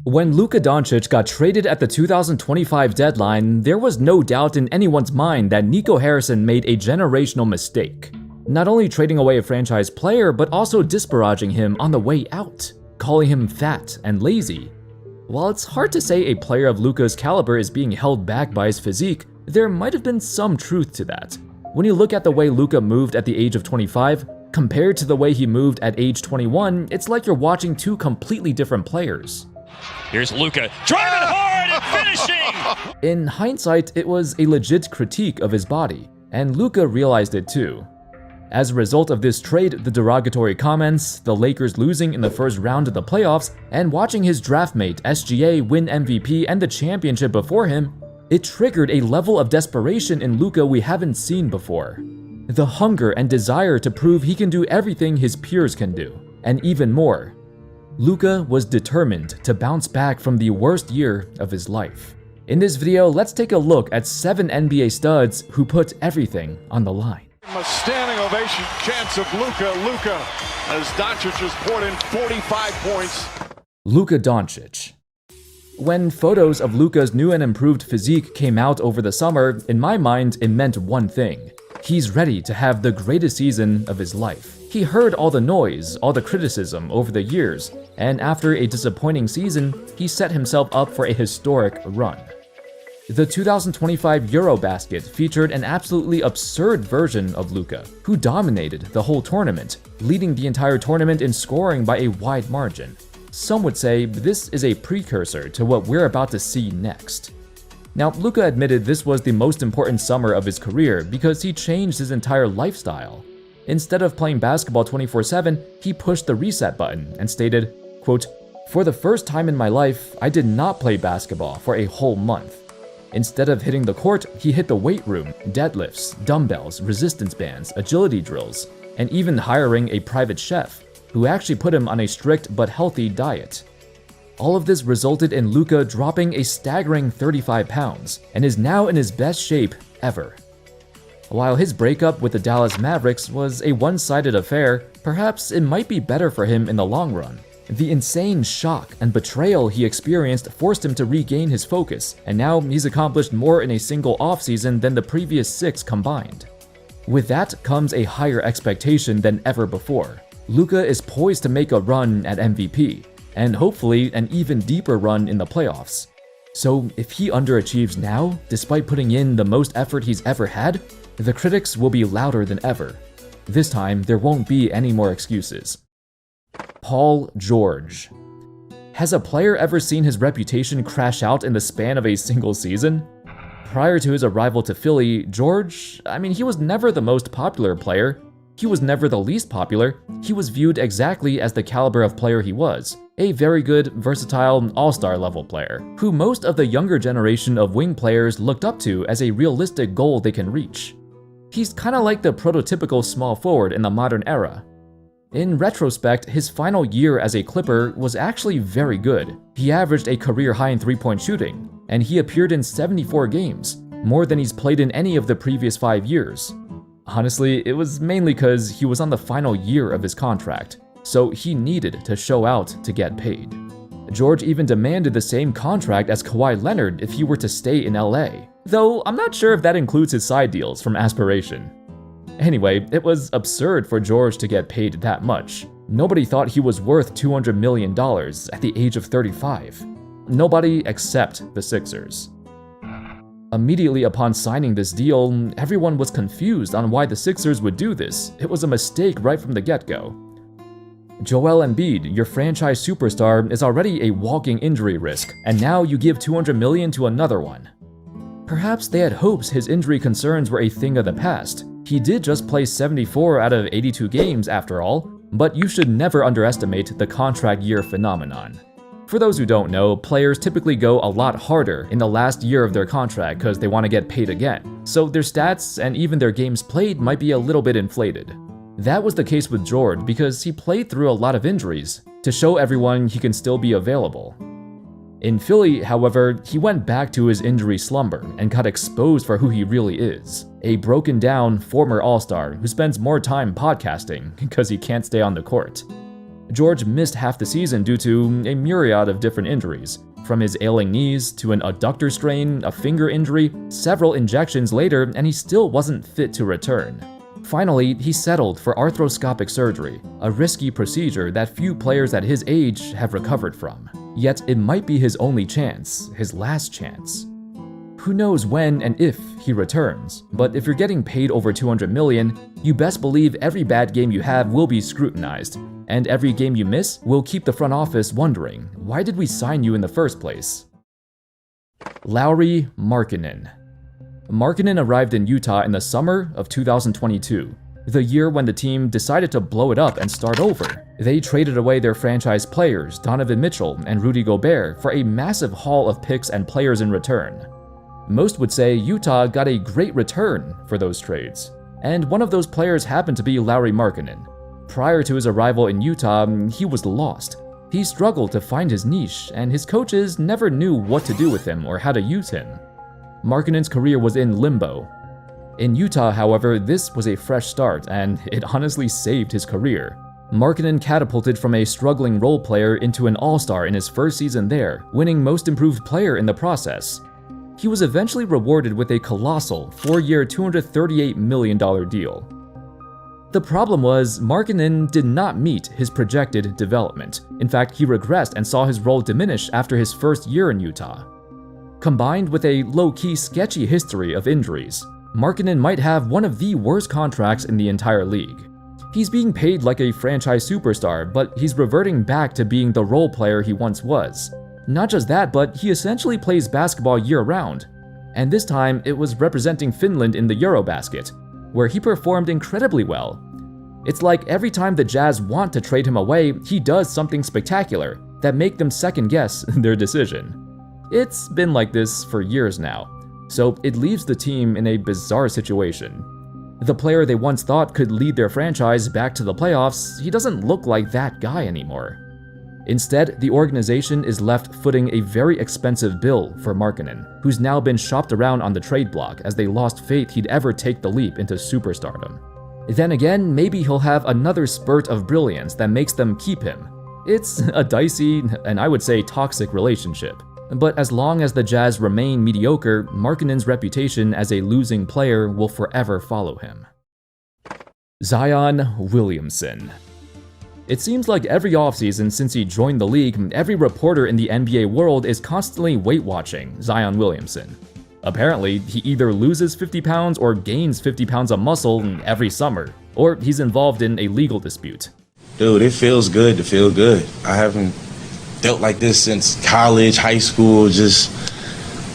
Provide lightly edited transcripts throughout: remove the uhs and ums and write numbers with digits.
When Luka Doncic got traded at the 2025 deadline, there was no doubt in anyone's mind that Nico Harrison made a generational mistake. Not only trading away a franchise player, but also disparaging him on the way out, calling him fat and lazy. While it's hard to say a player of Luka's caliber is being held back by his physique, there might have been some truth to that. When you look at the way Luka moved at the age of 25, compared to the way he moved at age 21, it's like you're watching two completely different players. Here's Luka, driving hard and finishing! In hindsight, it was a legit critique of his body, and Luka realized it too. As a result of this trade, the derogatory comments, the Lakers losing in the first round of the playoffs, and watching his draftmate SGA win MVP and the championship before him, it triggered a level of desperation in Luka we haven't seen before. The hunger and desire to prove he can do everything his peers can do, and even more. Luka was determined to bounce back from the worst year of his life. In this video, let's take a look at 7 NBA studs who put everything on the line. A standing ovation chance of Luka as Doncic has poured in 45 points. Luka Doncic. When photos of Luka's new and improved physique came out over the summer, in my mind it meant one thing. He's ready to have the greatest season of his life. He heard all the noise, all the criticism over the years, and after a disappointing season, he set himself up for a historic run. The 2025 Eurobasket featured an absolutely absurd version of Luka, who dominated the whole tournament, leading the entire tournament in scoring by a wide margin. Some would say this is a precursor to what we're about to see next. Now, Luka admitted this was the most important summer of his career because he changed his entire lifestyle. Instead of playing basketball 24/7, he pushed the reset button and stated, quote, "For the first time in my life, I did not play basketball for a whole month. Instead of hitting the court, he hit the weight room, deadlifts, dumbbells, resistance bands, agility drills, and even hiring a private chef, who actually put him on a strict but healthy diet. All of this resulted in Luka dropping a staggering 35 pounds and is now in his best shape ever. While his breakup with the Dallas Mavericks was a one-sided affair, perhaps it might be better for him in the long run. The insane shock and betrayal he experienced forced him to regain his focus, and now he's accomplished more in a single offseason than the previous 6 combined. With that comes a higher expectation than ever before. Luka is poised to make a run at MVP, and hopefully an even deeper run in the playoffs. So if he underachieves now, despite putting in the most effort he's ever had, the critics will be louder than ever. This time, there won't be any more excuses. Paul George. Has a player ever seen his reputation crash out in the span of a single season? Prior to his arrival to Philly, George, he was never the most popular player. He was never the least popular. He was viewed exactly as the caliber of player he was. A very good, versatile, all-star level player, who most of the younger generation of wing players looked up to as a realistic goal they can reach. He's kinda like the prototypical small forward in the modern era. In retrospect, his final year as a Clipper was actually very good. He averaged a career high in three-point shooting, and he appeared in 74 games, more than he's played in any of the previous 5 years. Honestly, it was mainly because he was on the final year of his contract, so he needed to show out to get paid. George even demanded the same contract as Kawhi Leonard if he were to stay in LA, though I'm not sure if that includes his side deals from Aspiration. Anyway, it was absurd for George to get paid that much. Nobody thought he was worth $200 million at the age of 35. Nobody except the Sixers. Immediately upon signing this deal, everyone was confused on why the Sixers would do this. It was a mistake right from the get-go. Joel Embiid, your franchise superstar, is already a walking injury risk, and now you give $200 million to another one. Perhaps they had hopes his injury concerns were a thing of the past. He did just play 74 out of 82 games after all, but you should never underestimate the contract year phenomenon. For those who don't know, players typically go a lot harder in the last year of their contract because they want to get paid again, so their stats and even their games played might be a little bit inflated. That was the case with George because he played through a lot of injuries to show everyone he can still be available. In Philly, however, he went back to his injury slumber and got exposed for who he really is. A broken down former all-star who spends more time podcasting because he can't stay on the court. George missed half the season due to a myriad of different injuries, from his ailing knees to an adductor strain, a finger injury, several injections later, and he still wasn't fit to return. Finally, he settled for arthroscopic surgery, a risky procedure that few players at his age have recovered from. Yet it might be his only chance, his last chance. Who knows when and if he returns, but if you're getting paid over $200 million, you best believe every bad game you have will be scrutinized, and every game you miss will keep the front office wondering, why did we sign you in the first place? Lauri Markkanen. Markkanen arrived in Utah in the summer of 2022, the year when the team decided to blow it up and start over. They traded away their franchise players, Donovan Mitchell and Rudy Gobert, for a massive haul of picks and players in return. Most would say Utah got a great return for those trades, and one of those players happened to be Lauri Markkanen. Prior to his arrival in Utah, he was lost. He struggled to find his niche, and his coaches never knew what to do with him or how to use him. Markkanen's career was in limbo. In Utah, however, this was a fresh start, and it honestly saved his career. Markkanen catapulted from a struggling role player into an all-star in his first season there, winning Most Improved Player in the process. He was eventually rewarded with a colossal 4-year, $238 million deal. The problem was, Markkanen did not meet his projected development. In fact, he regressed and saw his role diminish after his first year in Utah. Combined with a low-key sketchy history of injuries, Markkanen might have one of the worst contracts in the entire league. He's being paid like a franchise superstar, but he's reverting back to being the role player he once was. Not just that, but he essentially plays basketball year-round. And this time, it was representing Finland in the Eurobasket, where he performed incredibly well. It's like every time the Jazz want to trade him away, he does something spectacular that make them second-guess their decision. It's been like this for years now, so it leaves the team in a bizarre situation. The player they once thought could lead their franchise back to the playoffs, he doesn't look like that guy anymore. Instead, the organization is left footing a very expensive bill for Markkanen, who's now been shopped around on the trade block as they lost faith he'd ever take the leap into superstardom. Then again, maybe he'll have another spurt of brilliance that makes them keep him. It's a dicey, and I would say toxic relationship. But as long as the Jazz remain mediocre, Markkanen's reputation as a losing player will forever follow him. Zion Williamson. It seems like every offseason since he joined the league, every reporter in the NBA world is constantly weight-watching Zion Williamson. Apparently, he either loses 50 pounds or gains 50 pounds of muscle every summer, or he's involved in a legal dispute. Dude, it feels good to feel good. I haven't felt like this since college, high school, just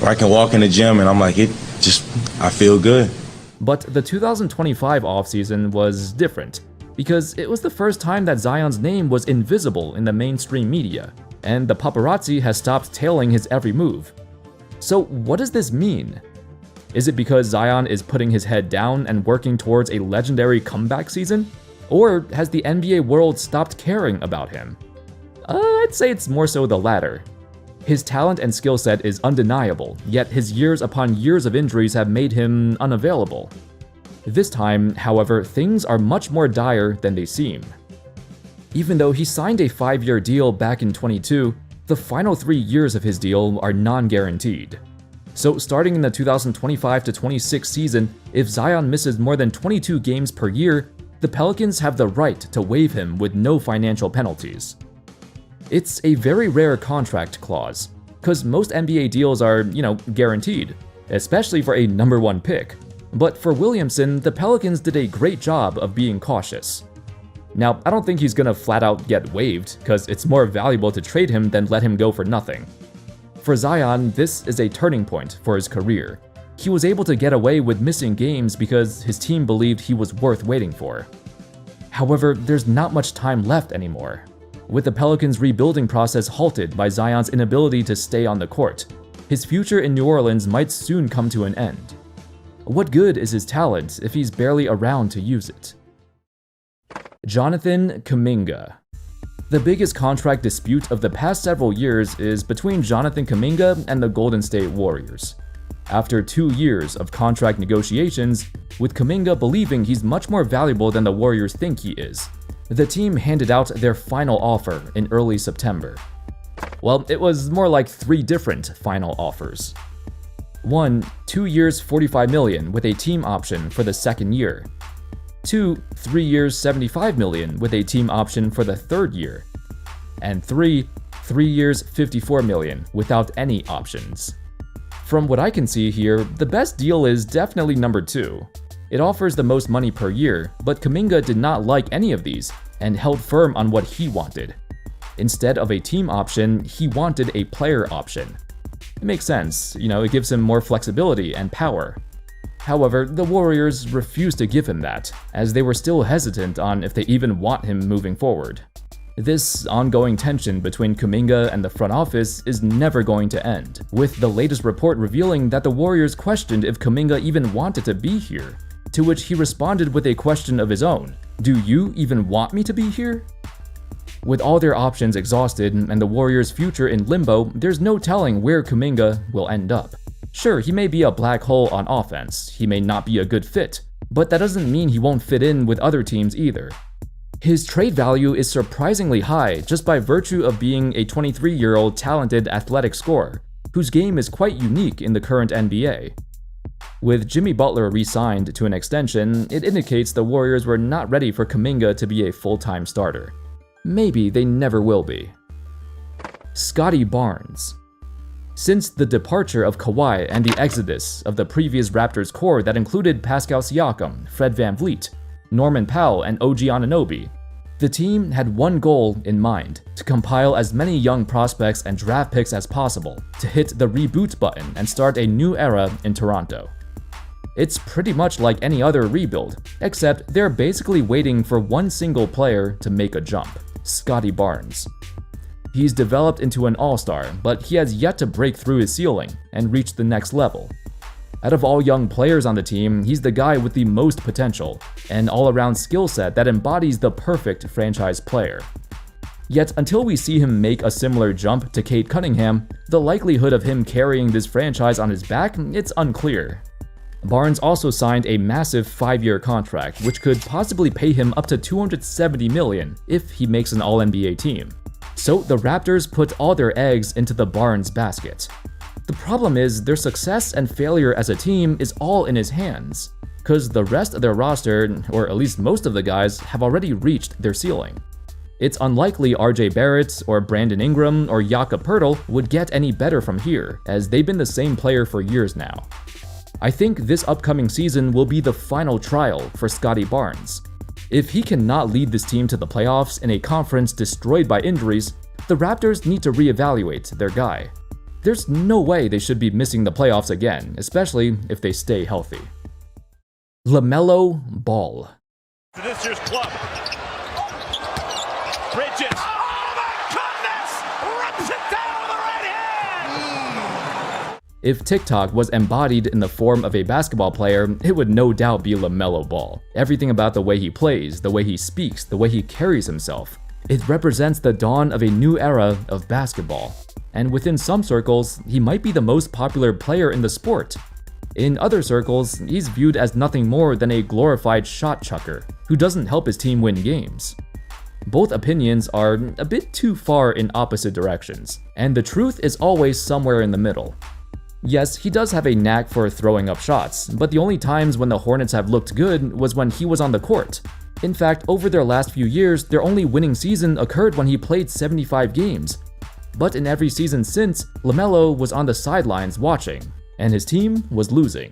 where I can walk in the gym and I'm like, I feel good. But the 2025 offseason was different, because it was the first time that Zion's name was invisible in the mainstream media, and the paparazzi has stopped tailing his every move. So what does this mean? Is it because Zion is putting his head down and working towards a legendary comeback season? Or has the NBA world stopped caring about him? I'd say it's more so the latter. His talent and skill set is undeniable, yet his years upon years of injuries have made him unavailable. This time, however, things are much more dire than they seem. Even though he signed a 5-year deal back in 22, the final 3 years of his deal are non-guaranteed. So starting in the 2025-26 season, if Zion misses more than 22 games per year, the Pelicans have the right to waive him with no financial penalties. It's a very rare contract clause, because most NBA deals are, guaranteed, especially for a number 1 pick. But for Williamson, the Pelicans did a great job of being cautious. Now, I don't think he's gonna flat out get waived, because it's more valuable to trade him than let him go for nothing. For Zion, this is a turning point for his career. He was able to get away with missing games because his team believed he was worth waiting for. However, there's not much time left anymore. With the Pelicans' rebuilding process halted by Zion's inability to stay on the court, his future in New Orleans might soon come to an end. What good is his talent if he's barely around to use it? Jonathan Kuminga. The biggest contract dispute of the past several years is between Jonathan Kuminga and the Golden State Warriors. After 2 years of contract negotiations, with Kuminga believing he's much more valuable than the Warriors think he is, the team handed out their final offer in early September. Well, it was more like 3 different final offers. 1, 2 years $45 million with a team option for the second year. 2, 3 years $75 million with a team option for the third year. And 3, 3 years $54 million without any options. From what I can see here, the best deal is definitely number 2. It offers the most money per year, but Kuminga did not like any of these and held firm on what he wanted. Instead of a team option, he wanted a player option. It makes sense, it gives him more flexibility and power. However, the Warriors refused to give him that, as they were still hesitant on if they even want him moving forward. This ongoing tension between Kuminga and the front office is never going to end, with the latest report revealing that the Warriors questioned if Kuminga even wanted to be here, to which he responded with a question of his own: "Do you even want me to be here?" With all their options exhausted and the Warriors' future in limbo, there's no telling where Kuminga will end up. Sure, he may be a black hole on offense, he may not be a good fit, but that doesn't mean he won't fit in with other teams either. His trade value is surprisingly high just by virtue of being a 23-year-old talented athletic scorer, whose game is quite unique in the current NBA. With Jimmy Butler re-signed to an extension, it indicates the Warriors were not ready for Kuminga to be a full-time starter. Maybe they never will be. Scottie Barnes. Since the departure of Kawhi and the exodus of the previous Raptors core that included Pascal Siakam, Fred VanVleet, Norman Powell, and OG Anunoby, the team had one goal in mind: to compile as many young prospects and draft picks as possible to hit the reboot button and start a new era in Toronto. It's pretty much like any other rebuild, except they're basically waiting for one single player to make a jump: Scottie Barnes. He's developed into an all-star, but he has yet to break through his ceiling and reach the next level. Out of all young players on the team, he's the guy with the most potential, an all-around skill set that embodies the perfect franchise player. Yet until we see him make a similar jump to Cade Cunningham, the likelihood of him carrying this franchise on his back, it's unclear. Barnes also signed a massive 5-year contract, which could possibly pay him up to $270 million if he makes an All-NBA team. So the Raptors put all their eggs into the Barnes basket. The problem is their success and failure as a team is all in his hands, because the rest of their roster, or at least most of the guys, have already reached their ceiling. It's unlikely RJ Barrett or Brandon Ingram or Jakob Poeltl would get any better from here, as they've been the same player for years now. I think this upcoming season will be the final trial for Scottie Barnes. If he cannot lead this team to the playoffs in a conference destroyed by injuries, the Raptors need to reevaluate their guy. There's no way they should be missing the playoffs again, especially if they stay healthy. LaMelo Ball. This year's club. Bridges. Oh my goodness! Rips it down with the right hand! If TikTok was embodied in the form of a basketball player, it would no doubt be LaMelo Ball. Everything about the way he plays, the way he speaks, the way he carries himself. It represents the dawn of a new era of basketball. And within some circles, he might be the most popular player in the sport. In other circles, he's viewed as nothing more than a glorified shot chucker who doesn't help his team win games. Both opinions are a bit too far in opposite directions, and the truth is always somewhere in the middle. Yes, he does have a knack for throwing up shots, but the only times when the Hornets have looked good was when he was on the court. In fact, over their last few years, their only winning season occurred when he played 75 games. But in every season since, LaMelo was on the sidelines watching, and his team was losing.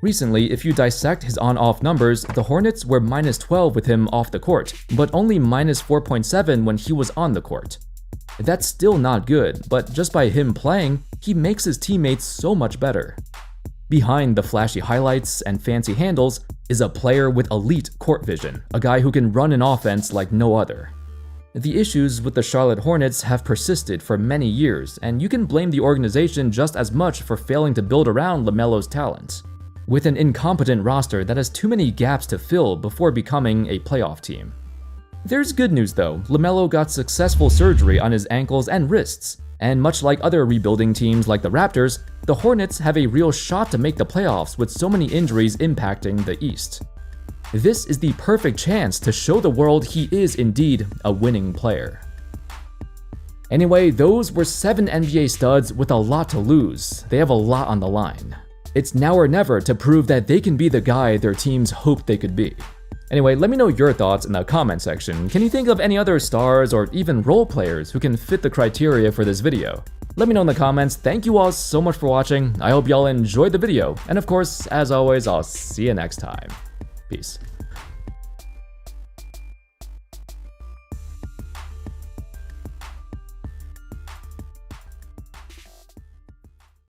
Recently, if you dissect his on-off numbers, the Hornets were -12 with him off the court, but only -4.7 when he was on the court. That's still not good, but just by him playing, he makes his teammates so much better. Behind the flashy highlights and fancy handles is a player with elite court vision, a guy who can run an offense like no other. The issues with the Charlotte Hornets have persisted for many years, and you can blame the organization just as much for failing to build around LaMelo's talent. With an incompetent roster that has too many gaps to fill before becoming a playoff team. There's good news though, LaMelo got successful surgery on his ankles and wrists, and much like other rebuilding teams like the Raptors, the Hornets have a real shot to make the playoffs with so many injuries impacting the East. This is the perfect chance to show the world he is indeed a winning player. Anyway, those were 7 NBA studs with a lot to lose. They have a lot on the line. It's now or never to prove that they can be the guy their teams hoped they could be. Anyway, let me know your thoughts in the comment section. Can you think of any other stars or even role players who can fit the criteria for this video? Let me know in the comments. Thank you all so much for watching. I hope y'all enjoyed the video. And of course, as always, I'll see you next time. Peace.